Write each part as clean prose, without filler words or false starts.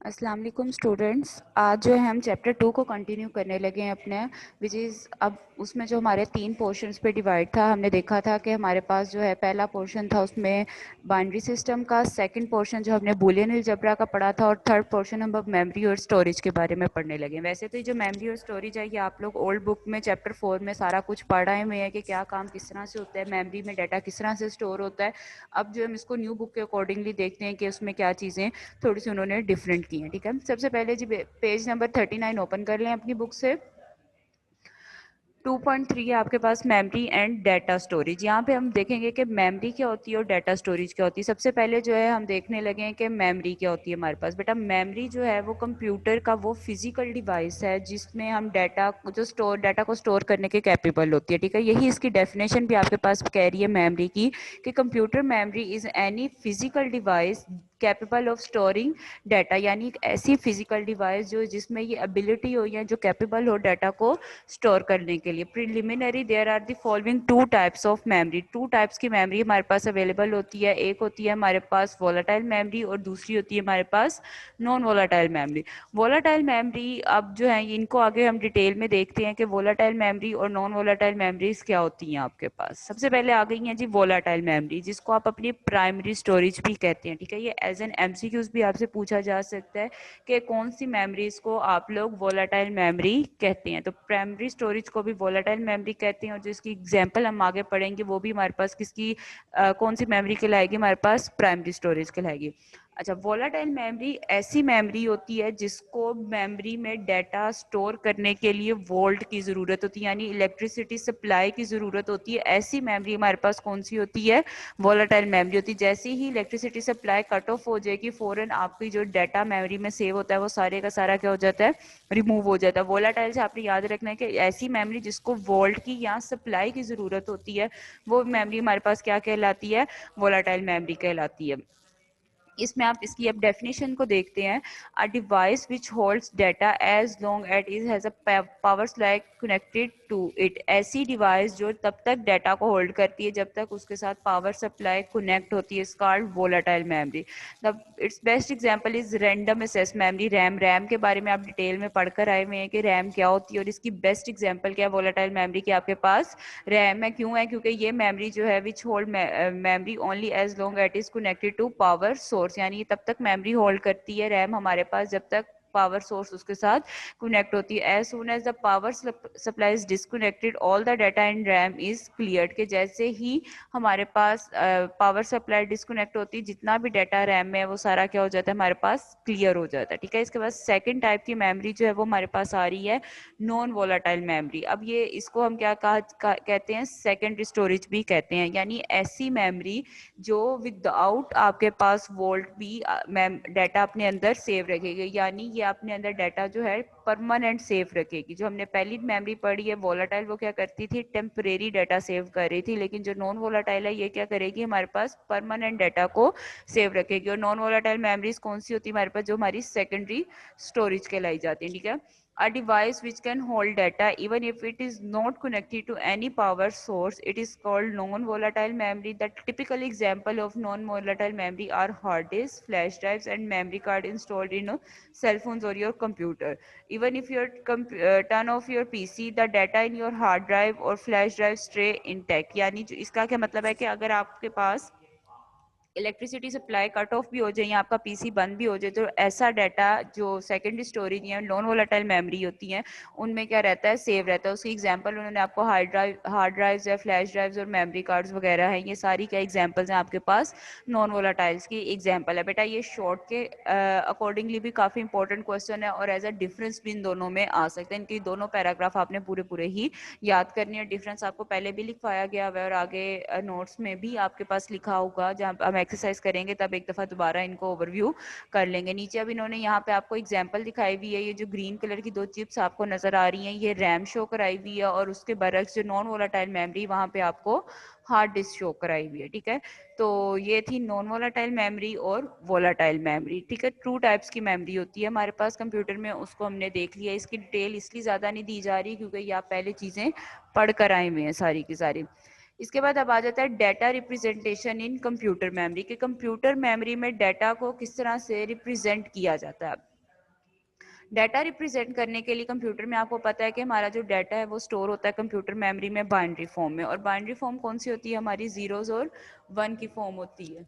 अस्सलाम वालेकुम स्टूडेंट्स। आज जो है हम चैप्टर 2 को कंटिन्यू करने लगे हैं अपने, विच इज़ अब उसमें जो हमारे 3 पोर्शंस पे डिवाइड था। हमने देखा था कि हमारे पास जो है पहला पोर्शन था उसमें बाइनरी सिस्टम का, सेकंड पोर्शन जो हमने बूलियन अलजेब्रा का पढ़ा था, और थर्ड पोर्शन हम अब मेमोरी और स्टोरेज के बारे में पढ़ने लगे। वैसे तो ये जो मेमोरी और स्टोरेज है ये आप लोग ओल्ड बुक में चैप्टर 4 में सारा कुछ पढ़ आए हुए हैं कि क्या काम किस तरह से होता है, मेमोरी में डाटा किस तरह से स्टोर होता है। अब जो हम इसको न्यू बुक के अकॉर्डिंगली देखते हैं कि उसमें क्या चीज़ें थोड़ी सी उन्होंने डिफरेंट की हैं। ठीक है, सबसे पहले जी पेज नंबर 39 ओपन कर लें अपनी बुक से। 2.3 है आपके पास, मेमोरी एंड डाटा स्टोरेज। यहाँ पे हम देखेंगे कि मेमोरी क्या होती है और डाटा स्टोरेज क्या होती है। सबसे पहले जो है हम देखने लगे हैं कि मेमोरी क्या होती है हमारे पास। बेटा मेमोरी जो है वो कंप्यूटर का वो फिजिकल डिवाइस है जिसमें हम डाटा को स्टोर करने के कैपेबल होती है। ठीक है, यही इसकी डेफिनेशन भी आपके पास कह रही है मेमोरी की, कि computer memory is any physical device capable of storing data, यानी एक ऐसी फिजिकल डिवाइस जो जिसमें ये एबिलिटी हो या जो कैपेबल हो डाटा को स्टोर करने के लिए। Preliminary there are the following two types of memory. Two types की मेमोरी हमारे पास अवेलेबल होती है। एक होती है हमारे पास वोलेटाइल मेमोरी और दूसरी होती है हमारे पास non volatile memory. Volatile memory अब जो है इनको आगे हम डिटेल में देखते हैं कि वोलेटाइल मेमोरी और नॉन वोलेटाइल मेमोरीज क्या होती हैं आपके पास। सबसे पहले आ गई है जी वोलेटाइल मेमोरी, जिसको आप अपनी प्राइमरी स्टोरेज भी कहते हैं। ठीक है, ये एज एन एमसीक्यूज भी आपसे पूछा जा सकता है कि कौन सी मेमोरीज को आप लोग वोलेटाइल मेमोरी कहते हैं। तो प्राइमरी स्टोरेज को भी वोलेटाइल मेमोरी कहते हैं, और जिसकी एग्जांपल हम आगे पढ़ेंगे वो भी हमारे पास किसकी कौन सी मेमोरी कहलाएगी, हमारे पास प्राइमरी स्टोरेज कहलाएगी। अच्छा, वोलेटाइल मेमोरी ऐसी मेमोरी होती है जिसको मेमोरी में डाटा स्टोर करने के लिए वोल्ट की ज़रूरत होती है, यानी इलेक्ट्रिसिटी सप्लाई की ज़रूरत होती है। ऐसी मेमोरी हमारे पास कौन सी होती है, वोलेटाइल मेमोरी होती है। जैसे ही इलेक्ट्रिसिटी सप्लाई कट ऑफ हो जाएगी फौरन आपकी जो डाटा मेमोरी में सेव होता है वो सारे का सारा क्या हो जाता है, रिमूव हो जाता है। वोलेटाइल से आपने याद रखना है कि ऐसी मेमोरी जिसको वोल्ट की या सप्लाई की ज़रूरत होती है वो मेमोरी हमारे पास क्या कहलाती है, वोलेटाइल मेमोरी कहलाती है। इसमें आप इसकी अब डेफिनेशन को देखते हैं। A device which holds data as long it is has a power supply connected to it. ऐसी डिवाइस जो तब तक डाटा को होल्ड करती है जब तक उसके साथ पावर सप्लाई कनेक्ट होती है, is called volatile memory. The its best example is random access memory, RAM. RAM के बारे में आप डिटेल में पढ़कर आए हुए हैं कि रैम क्या होती है, और इसकी बेस्ट एग्जांपल क्या है वोलेटाइल मेमोरी की आपके पास रैम है। क्यों है, क्योंकि ये मेमोरी जो है which hold memory only as long it is connected to power source, यानी तब तक मेमोरी होल्ड करती है रैम हमारे पास जब तक पावर सोर्स उसके साथ कनेक्ट होती है। As soon as the power supply is disconnected all the data in RAM is cleared, के जैसे ही हमारे पास पावर सप्लाई डिस्कनेक्ट होती है जितना भी डाटा रैम में है वो सारा क्या हो जाता है, हमारे पास क्लियर हो जाता है। ठीक है, इसके बाद सेकंड टाइप की मेमोरी जो है वो हमारे पास आ रही है नॉन वोलेटाइल मेमोरी। अब ये इसको हम क्या कहते हैं, सेकेंडरी स्टोरेज भी कहते हैं, यानी ऐसी मेमोरी जो विदाउट आपके पास वोल्ट भी डाटा अपने अंदर सेव रखेगी, यानी ये अपने अंदर डाटा जो है परमानेंट सेव रखेगी। जो हमने पहली मेमोरी पढ़ी है वोलेटाइल, वो क्या करती थी, टेम्परेरी डाटा सेव कर रही थी, लेकिन जो नॉन वोलेटाइल है ये क्या करेगी, हमारे पास परमानेंट डाटा को सेव रखेगी। और नॉन वोलेटाइल मेमोरीज कौन सी होती है हमारे पास, जो हमारी सेकेंडरी स्टोरेज कहलाई जाती है। ठीक है, a device which can hold data even if it is not connected to any power source, it is called non-volatile memory. The typical example of non-volatile memory are hard disks, flash drives and memory card installed in cell phones or your computer. Even if you turn off your PC, the data in your hard drive or flash drive stay intact। यानी इसका क्या मतलब है कि अगर आपके पास electricity supply cut off भी हो जाए या आपका पीसी बंद भी हो जाए, तो ऐसा डाटा जो सेकेंडरी स्टोरेज या नॉन वोलेटाइल मेमोरी होती हैं उनमें क्या रहता है, सेव रहता है। उसकी एग्जांपल उन्होंने आपको हार्ड ड्राइव्स या फ्लैश ड्राइव्स और मेमोरी कार्ड्स वगैरह हैं, ये सारी क्या एग्जांपल्स हैं आपके पास नॉन वोलेटाइल्स की एग्जांपल है। बेटा ये शॉर्ट के अकॉर्डिंगली भी काफ़ी इंपॉर्टेंट क्वेश्चन है और एज अ डिफरेंस भी इन दोनों में आ सकते हैं। इनकी दोनों पैराग्राफ आपने पूरे पूरे ही याद करनी है। डिफरेंस आपको पहले भी लिखवाया गया हुआ है और आगे नोट्स में भी आपके पास लिखा होगा, जहाँ हम एक्सरसाइज करेंगे तब एक दफ़ा दोबारा इनको ओवरव्यू कर लेंगे। नीचे अब इन्होंने यहाँ पे आपको एग्जांपल दिखाई हुई है, ये जो ग्रीन कलर की दो चिप्स आपको नजर आ रही हैं ये रैम शो कराई हुई है, और उसके बरक्स जो नॉन वोलेटाइल मेमोरी वहाँ पे आपको हार्ड डिस्क शो कराई हुई है। ठीक है, तो ये थी नॉन वोलेटाइल मेमोरी और वोलेटाइल मेमोरी। ठीक है, टू टाइप्स की मेमोरी होती है हमारे पास कंप्यूटर में, उसको हमने देख लिया। इसकी डिटेल इसलिए ज़्यादा नहीं दी जा रही क्योंकि ये आप पहले चीज़ें पढ़ कर आए हुए हैं सारी की सारी। इसके बाद अब आ जाता है data representation in computer memory, के कंप्यूटर मेमोरी में डाटा को किस तरह से रिप्रेजेंट किया जाता है। डाटा रिप्रेजेंट करने के लिए कंप्यूटर में आपको पता है कि हमारा जो डाटा है वो स्टोर होता है कंप्यूटर मेमोरी में बाइनरी फॉर्म में, और बाइनरी फॉर्म कौन सी होती है हमारी, जीरोज और वन की फॉर्म होती है,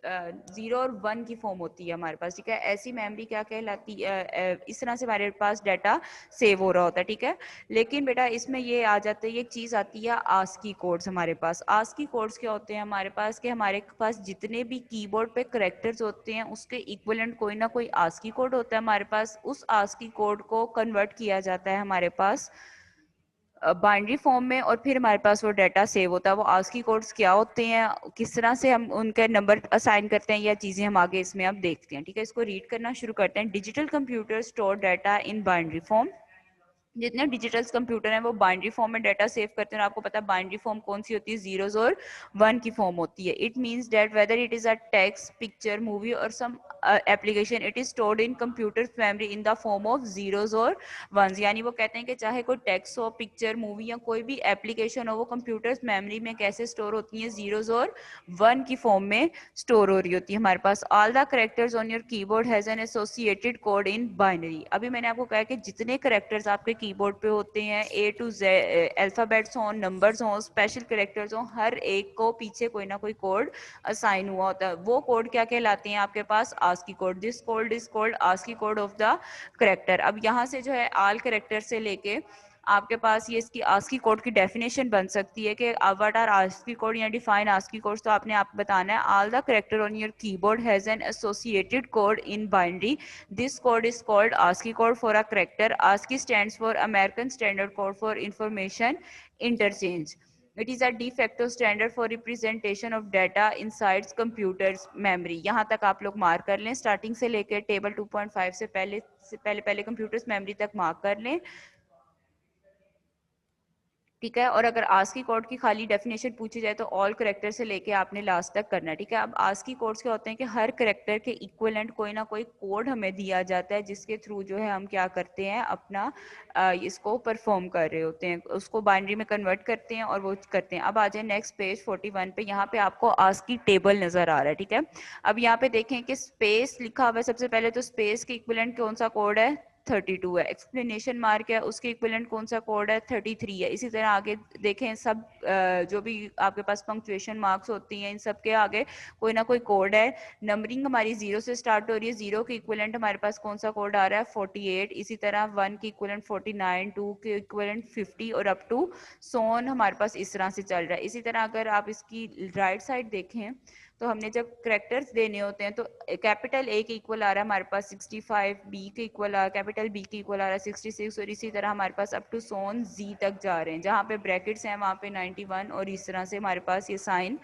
जीरो और वन की फॉर्म होती है हमारे पास, ठीक है। ऐसी मेमोरी क्या कहलाती है, इस तरह से हमारे पास डाटा सेव हो रहा होता है, ठीक है। लेकिन बेटा इसमें ये आ जाते हैं, ये चीज़ आती है आस्की कोड्स हमारे पास। आस्की कोड्स क्या होते हैं हमारे पास, कि हमारे पास जितने भी कीबोर्ड पे करेक्टर्स होते हैं उसके इक्विवेलेंट कोई ना कोई आस्की कोड होता है हमारे पास। उस आस्की कोड को कन्वर्ट किया जाता है हमारे पास बाइनरी फॉर्म में, और फिर हमारे पास वो डाटा सेव होता है। वो आस्की कोड्स क्या होते हैं, किस तरह से हम उनके नंबर असाइन करते हैं, या चीज़ें हम आगे इसमें अब देखते हैं, ठीक है। इसको रीड करना शुरू करते हैं। Digital computer store data in binary form. जितने डिजिटल कंप्यूटर हैं वो बाइनरी फॉर्म में डाटा सेव करते हैं, और आपको पता है बाइनरी फॉर्म कौन सी होती है, जीरोज और वन की फॉर्म होती है। It means that whether it is a text, picture, movie और some application, it is stored in computer memory in the form of zeros और वंस। यानी वो कहते हैं कि चाहे कोई टेक्स्ट हो, पिक्चर, मूवी या कोई भी एप्लीकेशन हो, वो कंप्यूटर मेमोरी में कैसे स्टोर होती है, जीरोज और वन की फॉर्म में स्टोर हो रही होती है हमारे पास। All the characters on your keyboard has an associated code in binary. अभी मैंने आपको कहा कि जितने करेक्टर्स आपके कीबोर्ड पे होते हैं, ए टू जेड अल्फाबेट्स हों, नंबर्स हों, स्पेशल करेक्टर्स हों, हर एक को पीछे कोई ना कोई कोड असाइन हुआ होता है। वो कोड क्या कहलाते हैं आपके पास, ASCII code. This code is called ASCII code of the character. अब यहाँ से जो है आल करेक्टर से लेके आपके पास ये इसकी आस्की कोड की डेफिनेशन बन सकती है कि व्हाट आर आस्की कोड या डिफाइन आस्की कोड। तो आपने आप बताना है all the character on your keyboard has an associated code in binary. This code is called ASCII code for a character. ASCII stands for American standard code for information interchange. It is a de facto standard for representation of data inside computers memory। यहाँ तक आप लोग mark कर लें, starting से लेकर table 2.5 से पहले कंप्यूटर्स मेमोरी तक मार्क कर लें, ठीक है। और अगर आस्की कोड की खाली डेफिनेशन पूछी जाए तो ऑल करेक्टर से लेके आपने लास्ट तक करना है, ठीक है। अब आस्की कोड्स क्या होते हैं कि हर करेक्टर के इक्विवेलेंट कोई ना कोई कोड हमें दिया जाता है, जिसके थ्रू जो है हम क्या करते हैं, अपना इसको परफॉर्म कर रहे होते हैं, उसको बाइनरी में कन्वर्ट करते हैं और वो करते हैं। अब आ जाए नेक्स्ट पेज 41 पे। यहाँ पे आपको आस्की टेबल नजर आ रहा है, ठीक है। अब यहाँ पे देखें कि स्पेस लिखा हुआ है सबसे पहले, तो स्पेस के इक्विवेलेंट कौन सा कोड है, 32 है। एक्सप्लेनेशन मार्क है, उसके इक्विवेलेंट कौन सा कोड है, 33 है। इसी तरह आगे देखें, सब जो भी आपके पास पंक्चुएशन मार्क्स होती हैं, इन सब के आगे कोई ना कोई कोड है। नंबरिंग हमारी जीरो से स्टार्ट हो रही है, जीरो के इक्विवेलेंट हमारे पास कौन सा कोड आ रहा है, 48। इसी तरह वन की इक्विवेलेंट 49, टू के इक्विवेलेंट 50 और अप टू सोन हमारे पास इस तरह से चल रहा है। इसी तरह अगर आप इसकी राइट साइड देखें तो हमने जब करेक्टर्स देने होते हैं तो कैपिटल ए के इक्वल आ रहा है हमारे पास 65, बी के इक्वल आ रहा है, कैपिटल बी के इक्वल आ रहा है 66, और इसी तरह हमारे पास अप टू सोन जी तक जा रहे हैं। जहाँ पे ब्रैकेट्स हैं वहाँ पे 91 और इस तरह से हमारे पास ये साइन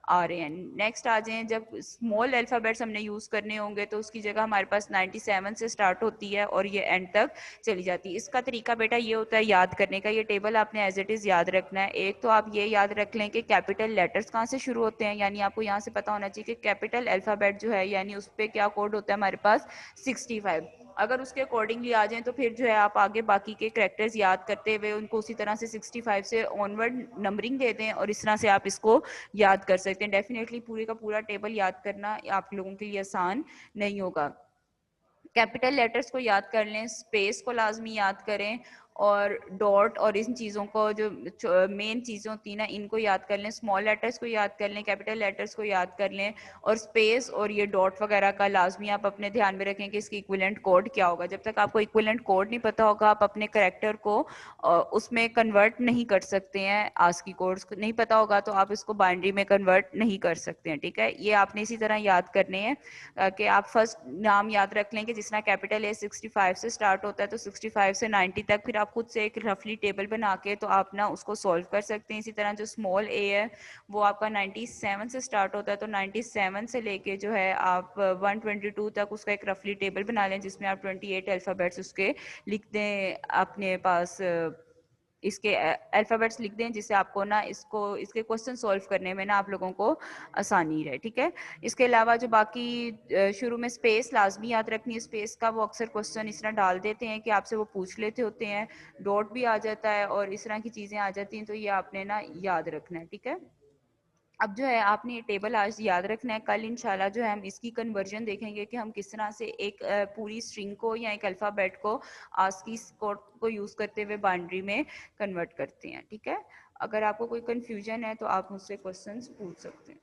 आ रहे हैं। नेक्स्ट आ जाएं, जब स्मॉल अल्फाबेट्स हमने यूज करने होंगे तो उसकी जगह हमारे पास 97 से स्टार्ट होती है और ये एंड तक चली जाती है। इसका तरीका बेटा ये होता है याद करने का, ये टेबल आपने एज इट इज याद रखना है। एक तो आप ये याद रख लें कि कैपिटल लेटर्स कहाँ से शुरू होते हैं, यानी आपको यहाँ से पता होना चाहिए कि कैपिटल अल्फाबेट जो है यानी उस पर क्या कोड होता है हमारे पास 65। अगर उसके अकॉर्डिंगली आ जाएं तो फिर जो है आप आगे बाकी के करेक्टर्स याद करते हुए उनको उसी तरह से 65 से ऑनवर्ड नंबरिंग दे दें और इस तरह से आप इसको याद कर सकते हैं। डेफिनेटली पूरे का पूरा टेबल याद करना आप लोगों के लिए आसान नहीं होगा। कैपिटल लेटर्स को याद कर लें, स्पेस को लाजमी याद करें, और डॉट और इन चीज़ों को जो मेन चीज़ें होती हैं ना इनको याद कर लें। स्मॉल लेटर्स को याद कर लें, कैपिटल लेटर्स को याद कर लें, और स्पेस और ये डॉट वगैरह का लाजमी आप अपने ध्यान में रखें कि इसकी इक्विवेलेंट कोड क्या होगा। जब तक आपको इक्विवेलेंट कोड नहीं पता होगा आप अपने करेक्टर को उसमें कन्वर्ट नहीं कर सकते हैं। आस्की कोड्स नहीं पता होगा तो आप इसको बाइनरी में कन्वर्ट नहीं कर सकते हैं, ठीक है। ये आपने इसी तरह याद करने हैं कि आप फर्स्ट नाम याद रख लें कि जिस तरह कैपिटल ए 65 से स्टार्ट होता है तो 65 से 90 तक, फिर आप खुद से एक रफली टेबल बना के तो आप ना उसको सॉल्व कर सकते हैं। इसी तरह जो स्मॉल ए है वो आपका 97 से स्टार्ट होता है तो 97 से लेके जो है आप 122 तक उसका एक रफली टेबल बना लें जिसमें आप 28 अल्फ़ाबेट्स उसके लिख दें अपने पास, इसके अल्फ़ाबेट्स लिख दें जिससे आपको ना इसको इसके क्वेश्चन सॉल्व करने में ना आप लोगों को आसानी रहे, ठीक है। इसके अलावा जो बाकी शुरू में स्पेस लाजमी याद रखनी है। स्पेस का वो अक्सर क्वेश्चन इस तरह डाल देते हैं कि आपसे वो पूछ लेते होते हैं, डॉट भी आ जाता है और इस तरह की चीज़ें आ जाती हैं, तो ये आपने ना याद रखना है, ठीक है। अब जो है आपने ये टेबल आज याद रखना है, कल इंशाल्लाह जो है हम इसकी कन्वर्जन देखेंगे कि हम किस तरह से एक पूरी स्ट्रिंग को या एक अल्फ़ाबेट को आस्की कोड को यूज़ करते हुए बाइनरी में कन्वर्ट करते हैं, ठीक है? अगर आपको कोई कन्फ्यूजन है तो आप मुझसे क्वेश्चंस पूछ सकते हैं।